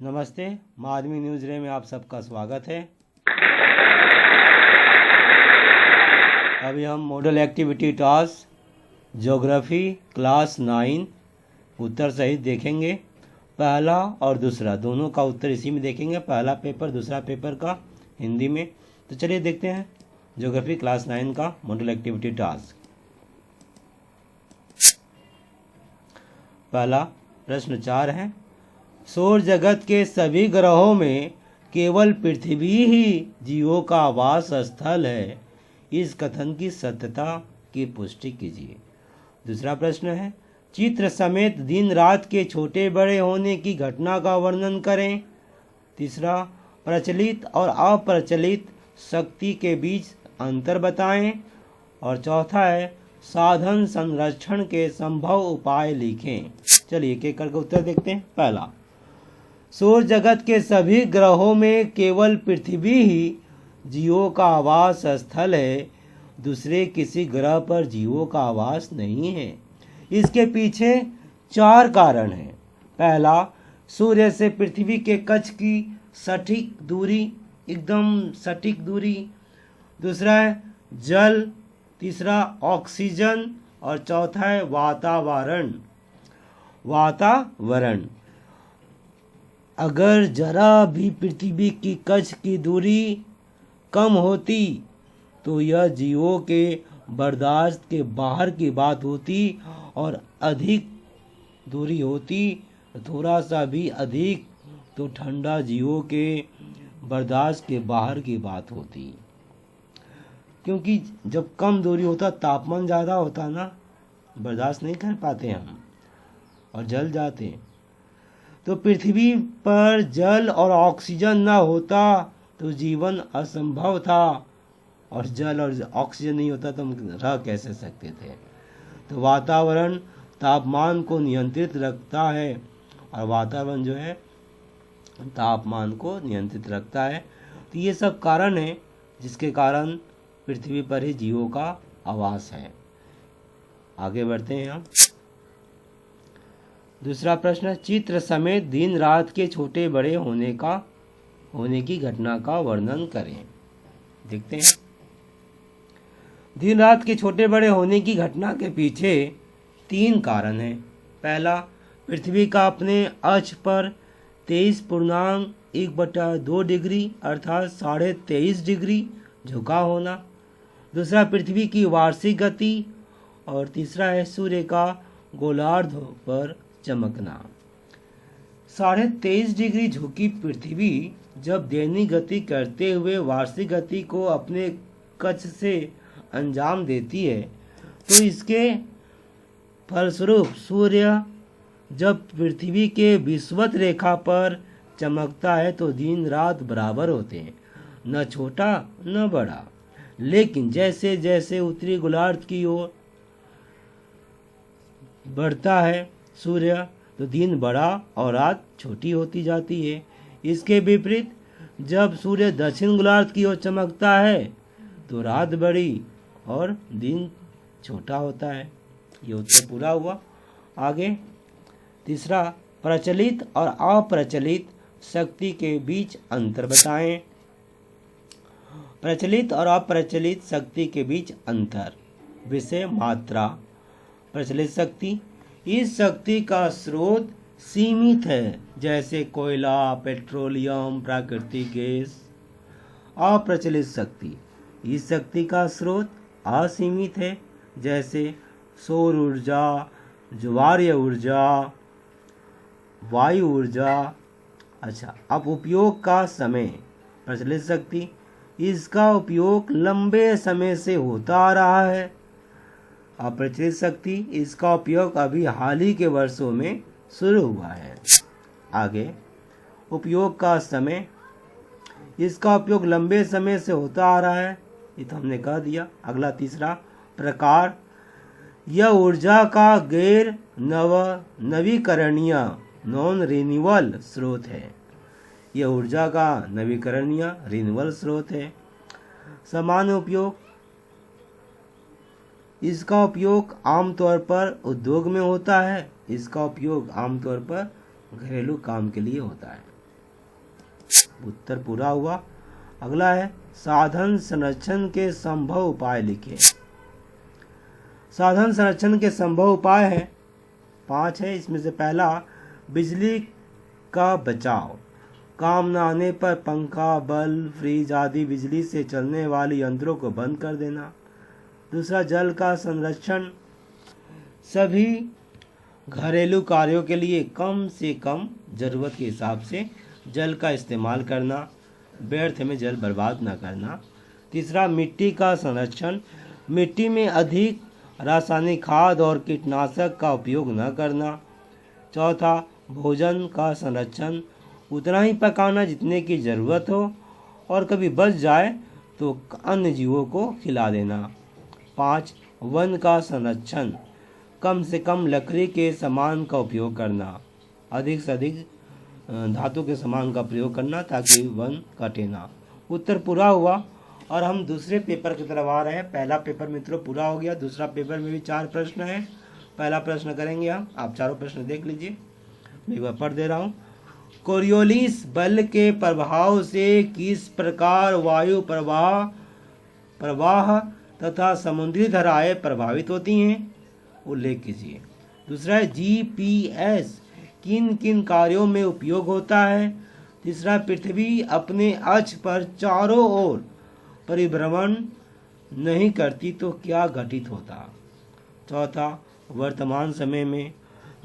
नमस्ते, माधवी न्यूज़ रे में आप सबका स्वागत है। अभी हम model activity task geography class 9 उत्तर सहित देखेंगे। पहला और दूसरा दोनों का उत्तर इसी में देखेंगे, पहला पेपर दूसरा पेपर का हिंदी में। तो चलिए देखते हैं ज्योग्राफी क्लास 9 का मॉडल एक्टिविटी टास्क। पहला प्रश्न 4 है, सौर जगत के सभी ग्रहों में केवल पृथ्वी ही जीवों का आवास स्थल है, इस कथन की सत्यता की पुष्टि कीजिए। दूसरा प्रश्न है, चित्र समेत दिन रात के छोटे बड़े होने की घटना का वर्णन करें। तीसरा, प्रचलित और अप्रचलित शक्ति के बीच अंतर बताएं। और चौथा है, साधन संरक्षण के संभव उपाय लिखें। चलिए एक एक करके उत्तर देखते हैं। पहला, सौर जगत के सभी ग्रहों में केवल पृथ्वी ही जीवों का आवास स्थल है, दूसरे किसी ग्रह पर जीवों का आवास नहीं है। इसके पीछे 4 कारण हैं। पहला, सूर्य से पृथ्वी के कक्ष की सटीक दूरी, एकदम सटीक दूरी। दूसरा है जल। तीसरा ऑक्सीजन। और चौथा है वातावरण। अगर जरा भी पृथ्वी की कक्ष की दूरी कम होती तो यह जीवों के बर्दाश्त के बाहर की बात होती, और अधिक दूरी होती, थोड़ा सा भी अधिक, तो ठंडा जीवों के बर्दाश्त के बाहर की बात होती। क्योंकि जब कम दूरी होता, तापमान ज़्यादा होता ना, बर्दाश्त नहीं कर पाते हम और जल जाते। तो पृथ्वी पर जल और ऑक्सीजन न होता तो जीवन असंभव था, और जल और ऑक्सीजन नहीं होता तो हम रह कैसे सकते थे। तो वातावरण तापमान को नियंत्रित रखता है, और वातावरण जो है तापमान को नियंत्रित रखता है। तो ये सब कारण है जिसके कारण पृथ्वी पर ही जीवों का आवास है। आगे बढ़ते हैं हम। दूसरा प्रश्न, चित्र समेत दिन रात के छोटे बड़े होने की घटना का वर्णन करें। देखते हैं। दिन रात के छोटे बड़े होने की घटना के पीछे 3 कारण हैं। पहला, पृथ्वी का अपने अक्ष पर 23.1/2 डिग्री अर्थात 23.5 डिग्री झुका होना। दूसरा, पृथ्वी की वार्षिक गति। और तीसरा है सूर्य का गोलार्ध पर चमकना। 23.5 डिग्री झुकी पृथ्वी जब दैनिक गति करते हुए वार्षिक गति को अपने कक्ष से अंजाम देती है, तो इसके फलस्वरूप सूर्य जब पृथ्वी के विषुवत रेखा पर चमकता है तो दिन रात बराबर होते हैं, न छोटा न बड़ा। लेकिन जैसे जैसे उत्तरी गोलार्ध की ओर बढ़ता है सूर्य, तो दिन बड़ा और रात छोटी होती जाती है। इसके विपरीत जब सूर्य दक्षिण गोलार्ध की ओर चमकता है तो रात बड़ी और दिन छोटा होता है। ये उत्तर पूरा हुआ। आगे तीसरा, प्रचलित और अप्रचलित शक्ति के बीच अंतर बताएं। प्रचलित और अप्रचलित शक्ति के बीच अंतर। विषय मात्रा। प्रचलित शक्ति, इस शक्ति का स्रोत सीमित है, जैसे कोयला, पेट्रोलियम, प्राकृतिक गैस। अप्रचलित शक्ति, इस शक्ति का स्रोत असीमित है, जैसे सौर ऊर्जा, ज्वारीय ऊर्जा, वायु ऊर्जा। अच्छा, अब उपयोग का समय। प्रचलित शक्ति, इसका उपयोग लंबे समय से होता आ रहा है। अप्रचलित शक्ति, इसका उपयोग अभी हाल ही के वर्षों में शुरू हुआ है। आगे उपयोग का समय, इसका उपयोग लंबे समय से होता आ रहा है, ये तो हमने कह दिया। अगला तीसरा, प्रकार, यह ऊर्जा का गैर नवीकरणीय नॉन रिन्यूएबल स्रोत है। यह ऊर्जा का नवीकरणीय रिन्यूएबल स्रोत है। सामान्य उपयोग, इसका उपयोग आमतौर पर उद्योग में होता है। इसका उपयोग आमतौर पर घरेलू काम के लिए होता है। उत्तर पूरा हुआ। अगला है साधन संरक्षण के संभव उपाय लिखिए। साधन संरक्षण के संभव उपाय है 5 है। इसमें से पहला, बिजली का बचाव। काम न आने पर पंखा, बल्ब, फ्रिज आदि बिजली से चलने वाले यंत्रों को बंद कर देना। दूसरा, जल का संरक्षण। सभी घरेलू कार्यों के लिए कम से कम ज़रूरत के हिसाब से जल का इस्तेमाल करना, व्यर्थ में जल बर्बाद न करना। तीसरा, मिट्टी का संरक्षण। मिट्टी में अधिक रासायनिक खाद और कीटनाशक का उपयोग न करना। चौथा, भोजन का संरक्षण। उतना ही पकाना जितने की ज़रूरत हो और कभी बच जाए तो अन्य जीवों को खिला देना। 5, वन का संरक्षण। कम से कम लकड़ी के सामान का उपयोग करना, अधिक से अधिक धातु के सामान का प्रयोग करना ताकि वन कटे ना। उत्तर पूरा हुआ और हम दूसरे पेपर की तरफ आ रहे हैं। पहला पेपर मित्रों पूरा हो गया। दूसरा पेपर में भी 4 प्रश्न हैं। पहला प्रश्न करेंगे हम, आप चारों प्रश्न देख लीजिए, मैं वह पढ़ दे रहा हूँ। कोरियोलिस बल के प्रभाव से किस प्रकार वायु प्रवाह तथा समुद्री धाराएं प्रभावित होती हैं, उल्लेख कीजिए। दूसरा है GPS किन किन कार्यों में उपयोग होता है। तीसरा, पृथ्वी अपने अक्ष पर चारों ओर परिभ्रमण नहीं करती तो क्या घटित होता। चौथा, वर्तमान समय में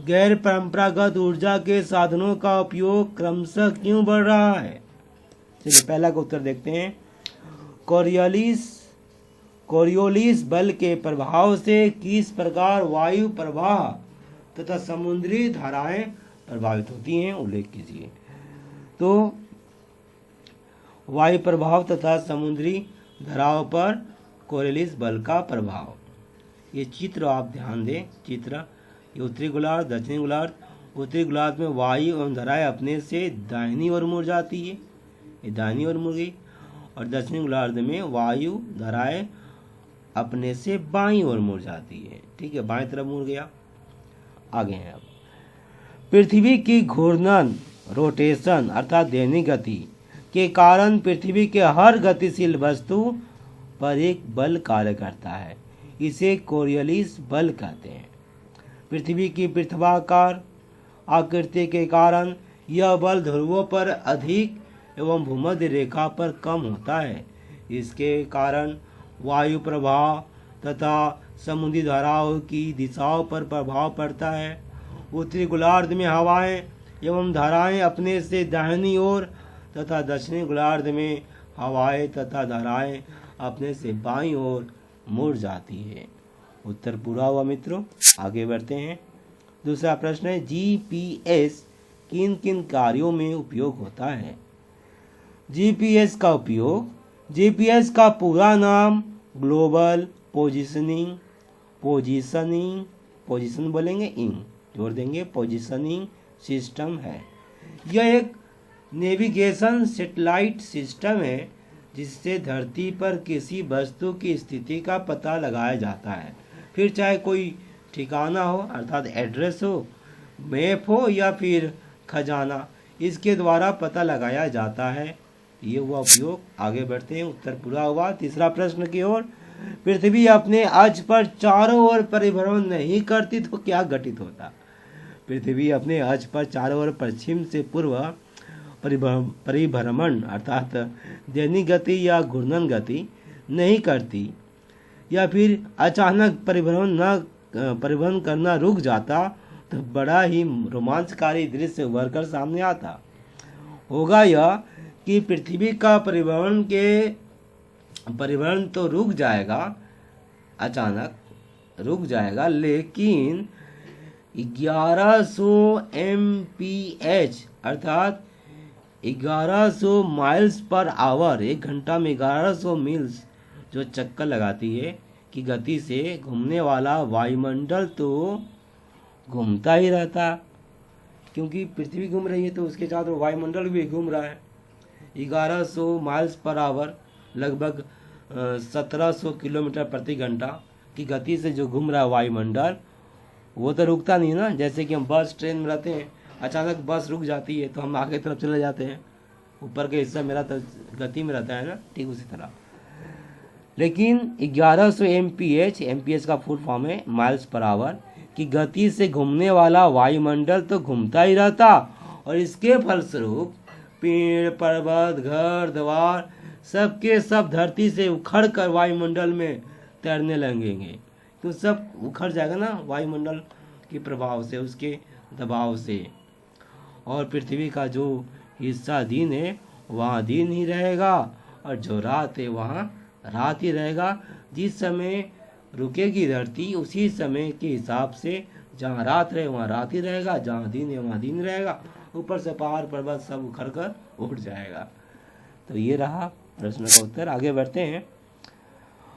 गैर परंपरागत ऊर्जा के साधनों का उपयोग क्रमशः क्यों बढ़ रहा है। चलिए पहला का उत्तर देखते हैं। कोरियोलिस बल के प्रभाव से किस प्रकार वायु प्रवाह तथा समुद्री धाराएं प्रभावित होती हैं, उल्लेख कीजिए। तो वायु प्रभाव तथा समुद्री धाराओं पर कोरियोलिस बल का प्रभाव। ये चित्र आप ध्यान दें। चित्र, ये उत्तरी गोलार्ध, दक्षिणी गोलार्ध। उत्तरी गोलार्ध में वायु एवं धाराएं अपने से दाहिनी ओर मुड़ जाती है, ये दाहिनी ओर मुड़ गई। और दक्षिणी गोलार्ध में वायु धाराएं अपने से बाईं ओर मुड़ जाती है। ठीक है, बाईं तरफ मुड़ गया। आगे हैं अब। पृथ्वी की घूर्णन, रोटेशन अर्थात दैनिक गति के कारण पृथ्वी के हर गतिशील वस्तु पर एक बल कार्य करता है, इसे कोरियोलिस बल कहते हैं। पृथ्वी की पृथ्वाकार आकृति के कारण यह बल ध्रुवों पर अधिक एवं भूमध्य रेखा पर कम होता है। इसके कारण वायु प्रवाह तथा समुद्री धाराओं की दिशाओं पर प्रभाव पड़ता है। उत्तरी गोलार्ध में हवाएं एवं धाराएं अपने से दाहिनी ओर तथा दक्षिणी गोलार्ध में हवाएं तथा धाराएं अपने से बाईं ओर मुड़ जाती है। उत्तर पूरा हुआ मित्रों। आगे बढ़ते हैं। दूसरा प्रश्न है, GPS किन किन कार्यों में उपयोग होता है। GPS का उपयोग, GPS का पूरा नाम ग्लोबल पोजीशन बोलेंगे, इंग जोड़ देंगे, पोजीशनिंग सिस्टम है। यह एक नेविगेशन सैटेलाइट सिस्टम है जिससे धरती पर किसी वस्तु की स्थिति का पता लगाया जाता है। फिर चाहे कोई ठिकाना हो अर्थात एड्रेस हो, मैप हो या फिर खजाना, इसके द्वारा पता लगाया जाता है। ये हुआ उपयोग। आगे बढ़ते हैं। उत्तर पूरा हुआ। तीसरा प्रश्न की ओर। पृथ्वी अपने अक्ष पर चारों ओर परिभ्रमण नहीं करती तो क्या घटित होता। पृथ्वी अपने अक्ष पर चारों ओर पश्चिम से पूर्व परिभ्रमण अर्थात दैनिक गति या घूर्णन गति नहीं करती या फिर अचानक परिभ्रमण करना रुक जाता तो बड़ा ही रोमांचकारी दृश्य उभर कर सामने आता। होगा यह कि पृथ्वी का परिभ्रमण तो रुक जाएगा, अचानक रुक जाएगा, लेकिन 1100 mph अर्थात 1100 माइल्स पर आवर, एक घंटा में 1100 मील्स जो चक्कर लगाती है की गति से घूमने वाला वायुमंडल तो घूमता ही रहता, क्योंकि पृथ्वी घूम रही है तो उसके साथ वायुमंडल भी घूम रहा है। 1100 माइल्स पर आवर लगभग 1700 किलोमीटर प्रति घंटा की गति से जो घूम रहा है वायुमंडल, वो तो रुकता नहीं ना। जैसे कि हम बस ट्रेन में रहते हैं, अचानक बस रुक जाती है तो हम आगे तरफ चले जाते हैं, ऊपर का हिस्सा मेरा गति में रहता है ना, ठीक उसी तरह। लेकिन 1100 एमपीएच का फुल फॉर्म है माइल्स पर आवर की गति से घूमने वाला वायुमंडल तो घूमता ही रहता, और इसके फलस्वरूप पेड़ पर्वत घर द्वार सबके सब धरती से उखड़ कर वायुमंडल में तैरने लगेंगे। तो सब उखड़ जाएगा ना वायुमंडल के प्रभाव से, उसके दबाव से, और पृथ्वी का जो हिस्सा दिन है वहाँ दिन ही रहेगा, और जो रात है वहाँ रात ही रहेगा। जिस समय रुकेगी धरती उसी समय के हिसाब से जहाँ रात रहे वहाँ रात ही रहेगा, जहाँ दिन है वहाँ दिन रहेगा, ऊपर से पहाड़ पर्वत सब उखड़ कर उठ जाएगा। तो ये रहा प्रश्न का उत्तर। आगे बढ़ते हैं।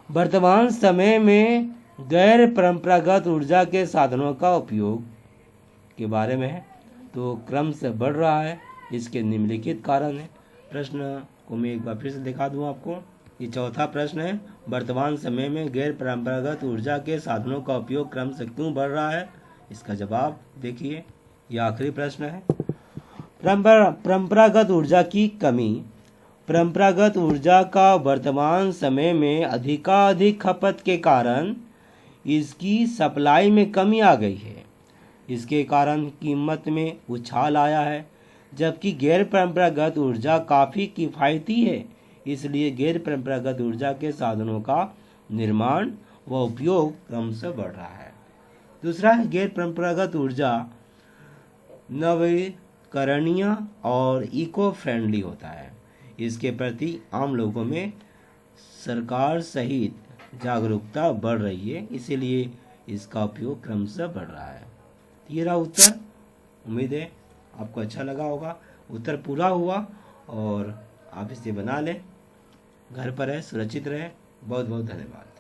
वर्तमान समय में गैर परंपरागत ऊर्जा के साधनों का उपयोग के बारे में है, तो क्रम से बढ़ रहा है। इसके निम्नलिखित कारण है। प्रश्न को मैं एक बार फिर से दिखा दूं आपको। ये चौथा प्रश्न है, वर्तमान समय में गैर परंपरागत ऊर्जा के साधनों का उपयोग क्रम से क्यों बढ़ रहा है? इसका जवाब देखिए। यह आखिरी प्रश्न है। परंपरागत ऊर्जा की कमी। परंपरागत ऊर्जा का वर्तमान समय में अधिकाधिक खपत के कारण इसकी सप्लाई में कमी आ गई है। इसके कारण कीमत में उछाल आया है, जबकि गैर परंपरागत ऊर्जा काफ़ी किफ़ायती है। इसलिए गैर परंपरागत ऊर्जा के साधनों का निर्माण व उपयोग क्रम से बढ़ रहा है। दूसरा है, गैर परंपरागत ऊर्जा नवीकरणीय और इको फ्रेंडली होता है। इसके प्रति आम लोगों में सरकार सहित जागरूकता बढ़ रही है, इसीलिए इसका उपयोग क्रम से बढ़ रहा है। ये रहा उत्तर। उम्मीद है आपको अच्छा लगा होगा। उत्तर पूरा हुआ और आप इसे बना लें। घर पर रहे, सुरक्षित रहे। बहुत बहुत धन्यवाद।